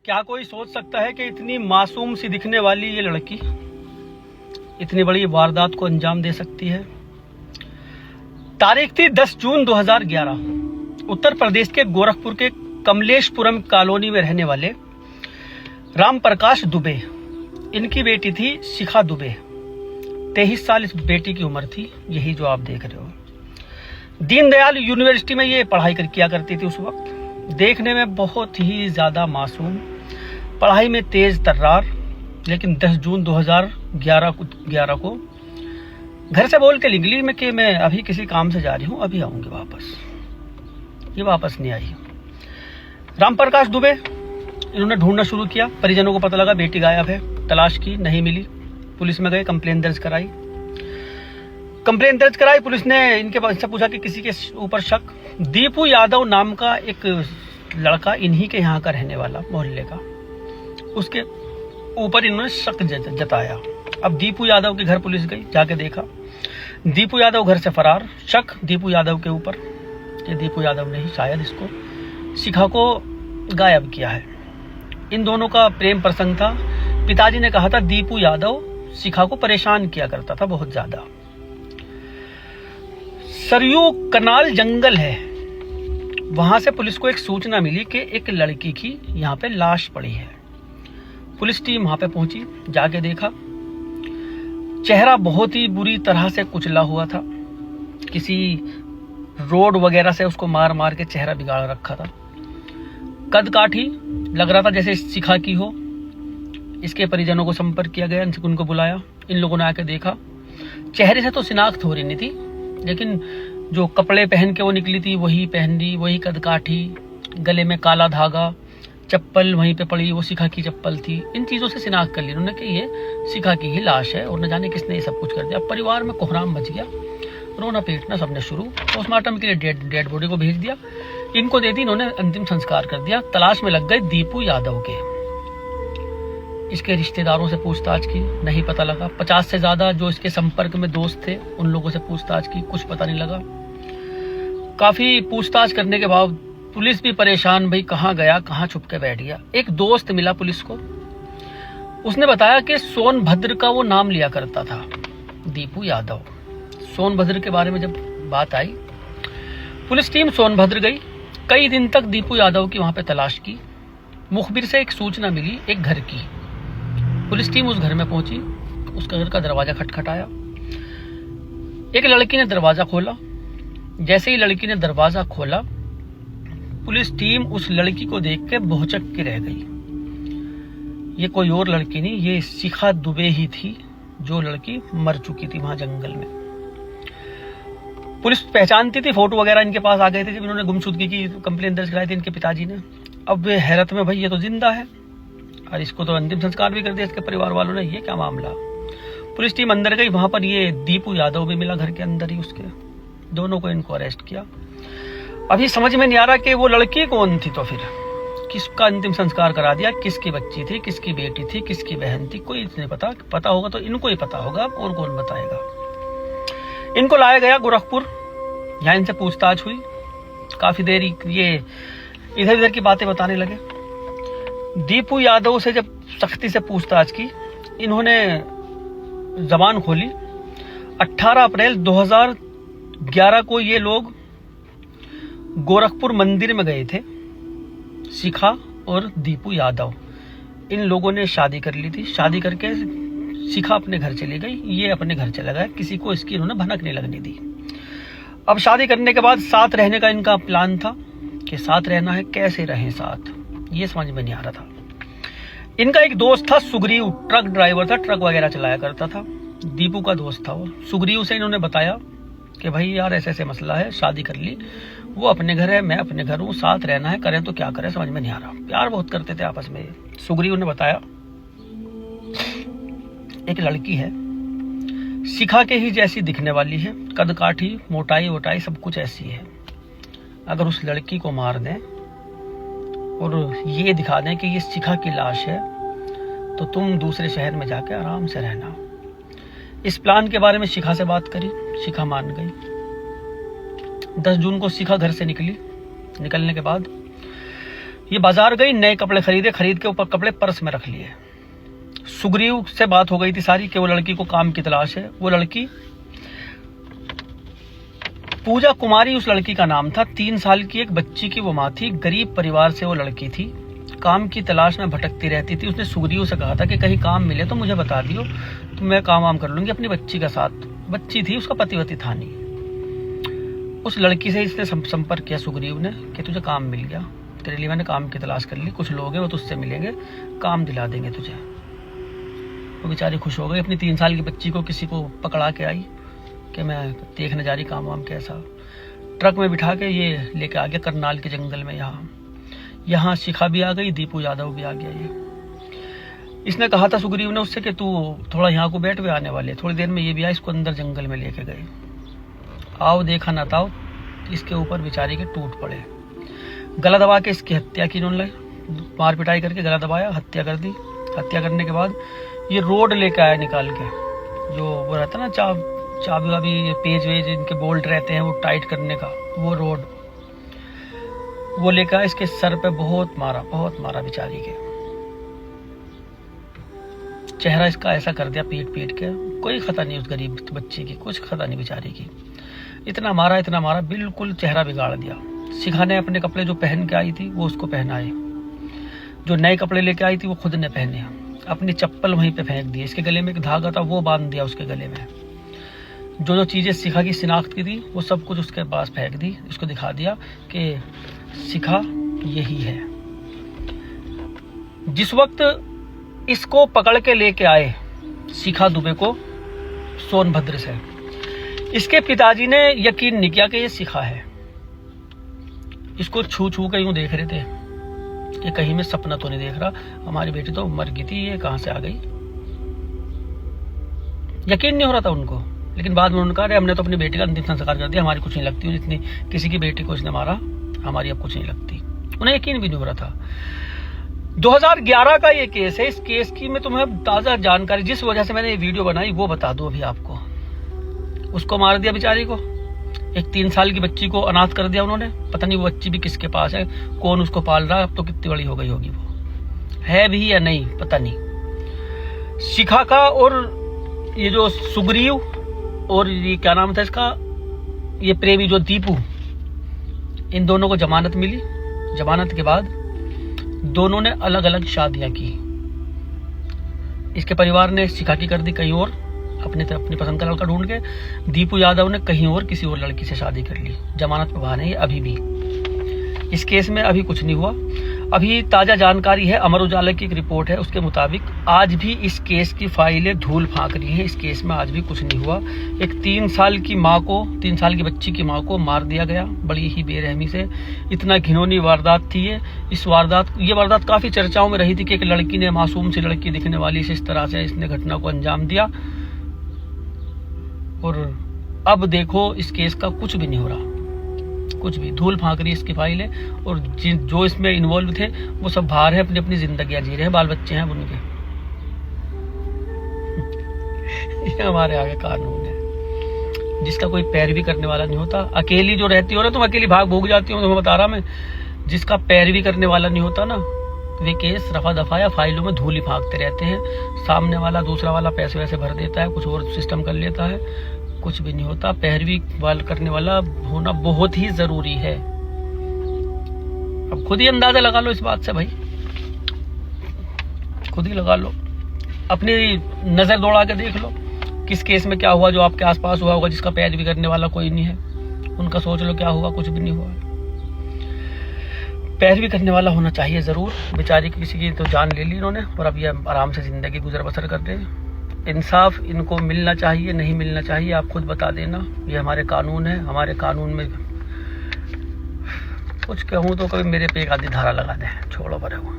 क्या कोई सोच सकता है कि इतनी मासूम सी दिखने वाली ये लड़की इतनी बड़ी वारदात को अंजाम दे सकती है। तारीख थी 10 जून 2011। उत्तर प्रदेश के गोरखपुर के कमलेशपुरम कॉलोनी में रहने वाले राम प्रकाश दुबे, इनकी बेटी थी शिखा दुबे। 23 साल इस बेटी की उम्र थी, यही जो आप देख रहे हो। दीनदयाल यूनिवर्सिटी में ये पढ़ाई किया करती थी उस वक्त। देखने में बहुत ही ज्यादा मासूम, पढ़ाई में तेज तर्रार। लेकिन 10 जून 2011 को घर से बोल के निकली मैं कि मैं अभी किसी काम से जा रही हूँ, अभी आऊंगी वापस। ये वापस नहीं आई। राम प्रकाश दुबे इन्होंने ढूंढना शुरू किया। परिजनों को पता लगा बेटी गायब है, तलाश की, नहीं मिली। पुलिस में गए, कंप्लेन दर्ज कराई। पुलिस ने इनके पास पूछा कि किसी के ऊपर शक। दीपू यादव नाम का एक लड़का, इन्हीं के यहाँ का रहने वाला, मोहल्ले का, उसके ऊपर इन्होंने शक जताया। अब दीपू यादव के घर पुलिस गई, जाके देखा दीपू यादव घर से फरार। शक दीपू यादव के ऊपर, ये दीपू यादव ने ही शायद इसको, शिखा को गायब किया है। इन दोनों का प्रेम प्रसंग था। पिताजी ने कहा था दीपू यादव शिखा को परेशान किया करता था बहुत ज्यादा। सरयू कनाल जंगल है, वहां से पुलिस को एक सूचना मिली कि एक लड़की की यहाँ पे लाश पड़ी है। पुलिस टीम वहां पे पहुंची, जाके देखा चेहरा बहुत ही बुरी तरह से कुचला हुआ था। किसी रोड वगैरह से उसको मार मार के चेहरा बिगाड़ रखा था। कद काठी लग रहा था जैसे शिखा की हो। इसके परिजनों को संपर्क किया गया, उनको बुलाया। इन लोगों ने आके देखा, चेहरे से तो शिनाख्त हो रही नहीं थी, लेकिन जो कपड़े पहन के वो निकली थी वही पहन ली, वही कद काठी, गले में काला धागा, चप्पल वहीं पे पड़ी, वो शिखा की चप्पल थी। इन चीजों से शिनाख्त कर ली उन्होंने कि ये शिखा की ही लाश है। और न जाने किसने ये सब कुछ कर दिया। परिवार में कोहराम मच गया, रोना पीटना सबने शुरू। पोस्टमार्टम के लिए डेड बॉडी को भेज दिया। इनको दे दी, इन्होंने अंतिम संस्कार कर दिया। तलाश में लग गए दीपू यादव के। इसके रिश्तेदारों से पूछताछ की, नहीं पता लगा। 50 से ज्यादा जो इसके संपर्क में दोस्त थे उन लोगों से पूछताछ की, कुछ पता नहीं लगा। काफी पूछताछ करने के बाद पुलिस भी परेशान, भाई कहाँ गया, कहाँ छुप के बैठ गया। एक दोस्त मिला पुलिस को, उसने बताया कि सोनभद्र का वो नाम लिया करता था, दीपू यादव। सोनभद्र के बारे में जब बात आई, पुलिस टीम सोनभद्र गई। कई दिन तक दीपू यादव की वहां पे तलाश की। मुखबिर से एक सूचना मिली एक घर की। पुलिस टीम उस घर में पहुंची, उस घर का दरवाजा खटखटाया। एक लड़की ने दरवाजा खोला। जैसे ही लड़की ने दरवाजा खोला, पुलिस टीम उस लड़की को देख के भौचक के रह गई। ये कोई और लड़की नहीं, ये शिखा दुबे ही थी, जो लड़की मर चुकी थी वहां जंगल में। पुलिस पहचानती थी, फोटो वगैरह इनके पास आ गए थे जब इन्होंने गुमशुदगी की कंप्लेन दर्ज कराई थी इनके पिताजी ने। अब वे हैरत में, भाई ये तो जिंदा है और इसको तो अंतिम संस्कार भी कर दिया इसके परिवार वालों ने, ये क्या मामला। पुलिस टीम अंदर गई, वहां पर ये दीपू यादव भी मिला घर के अंदर ही उसके। दोनों को इनको अरेस्ट किया। अभी समझ में नहीं आ रहा कि वो लड़की कौन थी, तो फिर किसका अंतिम संस्कार करा दिया, किसकी बच्ची थी, किसकी बेटी थी, किसकी बहन थी, कोई नहीं पता। पता होगा तो इनको ही पता होगा, और कौन बताएगा। इनको लाया गया गोरखपुर, यहाँ इनसे पूछताछ हुई। काफी देर ये इधर उधर की बातें बताने लगे। दीपू यादव से जब सख्ती से पूछताछ की, इन्होंने जबान खोली। 18 अप्रैल 2011 को ये लोग गोरखपुर मंदिर में गए थे। शिखा और दीपू यादव, इन लोगों ने शादी कर ली थी। शादी करके शिखा अपने घर चली गई, ये अपने घर चला गया। किसी को इसकी इन्होंने भनक नहीं लगने दी। अब शादी करने के बाद साथ रहने का इनका प्लान था कि साथ रहना है, कैसे रहें साथ, ये समझ में नहीं आ रहा था। इनका एक दोस्त था सुग्रीव, ट्रक ड्राइवर था, ट्रक वगैरह चलाया करता था। दीपू का दोस्त था वो। सुग्रीव से इन्होंने बताया कि भाई यार ऐसे ऐसे मसला है, शादी कर ली, वो अपने घर है, मैं अपने घर हूँ, साथ रहना है, करें तो क्या करें, समझ में नहीं आ रहा। प्यार बहुत करते थे आपस में। सुग्रीव ने बताया एक लड़की है, शिखा के ही जैसी दिखने वाली है, कद काठी, मोटाई वोटाई सब कुछ ऐसी है। अगर उस लड़की को मार दें और ये दिखा दें कि ये शिखा की लाश है, तो तुम दूसरे शहर में जाके आराम से रहना। इस प्लान के बारे में शिखा से बात करी, शिखा मान गई। 10 जून को शिखा घर से निकली। निकलने के बाद ये बाजार गई, नए कपड़े खरीदे, खरीद के ऊपर कपड़े पर्स में रख लिए। सुग्रीव से बात हो गई थी सारी कि वो लड़की को काम की तलाश है। वो लड़की पूजा कुमारी उस लड़की का नाम था। 3 साल की एक बच्ची की वो माँ थी। गरीब परिवार से वो लड़की थी, काम की तलाश में भटकती रहती थी। उसने सुग्रीव से कहा था कि कहीं काम मिले तो मुझे बता दियो, तो मैं काम कर लूंगी अपनी बच्ची का साथ। बच्ची थी, उसका पति वती था नहीं। उस लड़की से इसने संपर्क किया सुग्रीव ने कि तुझे काम मिल गया, तेरे लिए मैंने काम की तलाश कर ली, कुछ लोग हैं वो तुझसे मिलेंगे, काम दिला देंगे तुझे। वो बेचारी खुश हो गई, अपनी 3 साल की बच्ची को किसी को पकड़ा के आई कि मैं देखने जा रही काम वाम कैसा। ट्रक में बिठा के ये लेके आ गया करनाल के जंगल में। यहाँ शिखा भी आ गई, दीपू यादव भी आ गया। ये इसने कहा था सुग्रीव ने उससे कि तू थोड़ा यहाँ को बैठ, वे आने वाले, थोड़ी देर में ये भी आए। इसको अंदर जंगल में लेके गए। आओ देखा ना ताओ, इसके ऊपर बेचारी के टूट पड़े। गला दबा के इसकी हत्या की इन्होंने, मार पिटाई करके गला दबाया, हत्या कर दी। हत्या करने के बाद ये रोड लेके आया निकाल के, जो वो रहता ना चाबी वाबी, पेज वेज इनके बोल्ट रहते हैं वो टाइट करने का, वो रोड वो लेकर आया। इसके सर पे बहुत मारा बेचारी के। चेहरा इसका ऐसा कर दिया पीट के, कोई खता नहीं उस गरीब बच्ची की, कुछ खता नहीं बेचारी की। इतना मारा, बिल्कुल चेहरा बिगाड़ दिया। शिखा ने अपने कपड़े जो पहन के आई थी वो उसको पहनाए, जो नए कपड़े लेके आई थी वो खुद ने पहने। अपनी चप्पल वहीं पे फेंक दी। इसके गले में एक धागा था वो बांध दिया उसके गले में। जो चीजें शिखा की शिनाख्त की थी वो सब कुछ उसके पास फेंक दी। उसको दिखा दिया कि शिखा यही है। जिस वक्त इसको पकड़ के लेके आए शिखा दुबे को सोनभद्र से, इसके पिताजी ने यकीन नहीं किया कि ये शिखा है। इसको छू के यूं देख रहे थे कि कहीं मैं सपना तो नहीं देख रहा, हमारी बेटी तो मर गई थी, ये कहां से आ गई। यकीन नहीं हो रहा था उनको। लेकिन बाद में उन्होंने कहा हमने तो अपनी बेटी का अंतिम संस्कार कर दिया, हमारी कुछ नहीं लगती, जितनी किसी की बेटी को इसने मारा, हमारी अब कुछ नहीं लगती। उन्हें यकीन भी नहीं हो रहा था। 2011 का ये केस है। इस केस की मैं तुम्हें ताजा जानकारी, जिस वजह से मैंने ये वीडियो बनाई वो बता दूं अभी आपको। उसको मार दिया बेचारी को, एक 3 साल की बच्ची को अनाथ कर दिया उन्होंने। पता नहीं वो बच्ची भी किसके पास है, कौन उसको पाल रहा है, अब तो कितनी बड़ी हो गई होगी, वो है भी या नहीं पता नहीं। शिखा का और ये जो सुग्रीव और ये क्या नाम था इसका, ये प्रेमी जो दीपू, इन दोनों को जमानत मिली। जमानत के बाद दोनों ने अलग अलग शादियां की। इसके परिवार ने शिखा की कर दी कहीं और, अपनी पसंद का लड़का ढूंढ के। दीपू यादव ने कहीं और किसी और लड़की से शादी कर ली। जमानत पे बाहर है अभी भी। इस केस में अभी कुछ नहीं हुआ। अभी ताजा जानकारी है, अमर उजाला की एक रिपोर्ट है, उसके मुताबिक आज भी इस केस की फाइलें धूल फांक रही हैं। इस केस में आज भी कुछ नहीं हुआ। एक 3 साल की बच्ची की माँ को मार दिया गया बड़ी ही बेरहमी से। इतना घिनौनी वारदात थी ये। ये वारदात काफी चर्चाओं में रही थी कि एक लड़की ने, मासूम सी लड़की दिखने वाली इस तरह से इसने घटना को अंजाम दिया। और अब देखो इस केस का कुछ भी नहीं हो रहा, कुछ भी धूल फांक रही इसकी फाइल है। और जो इसमें इन्वॉल्व थे वो सब बाहर है, अपनी अपनी जिंदगियां जी रहे हैं, बाल बच्चे हैं उनके। ये हमारे आगे कानून है जिसका कोई पैरवी करने वाला नहीं होता। अकेली जो रहती हो ना, तुम अकेली भाग भोग जाती हो, तुम्हें बता रहा मैं, जिसका पैरवी करने वाला नहीं होता ना, वे केस रफा दफा या फाइलों में धूल ही फांकते रहते हैं। सामने वाला दूसरा वाला पैसे वैसे भर देता है, कुछ और सिस्टम कर लेता है, कुछ भी नहीं होता। पैरवी करने वाला होना बहुत ही जरूरी है। अब खुद ही अंदाजा लगा लो इस बात से भाई, खुद ही लगा लो, अपनी नजर दौड़ा के देख लो किस केस में क्या हुआ जो आपके आसपास हुआ होगा, जिसका पैरवी करने वाला कोई नहीं है। उनका सोच लो क्या हुआ, कुछ भी नहीं हुआ। पैरवी करने वाला होना चाहिए जरूर। बेचारी किसी की तो जान ले ली इन्होंने और अब ये आराम से जिंदगी गुजर बसर कर रहे हैं। इंसाफ इनको मिलना चाहिए, नहीं मिलना चाहिए आप खुद बता देना। ये हमारे कानून है, हमारे कानून में कुछ कहूँ तो कभी मेरे पे एक आधी धारा लगा दे, छोड़ो परे हुआ।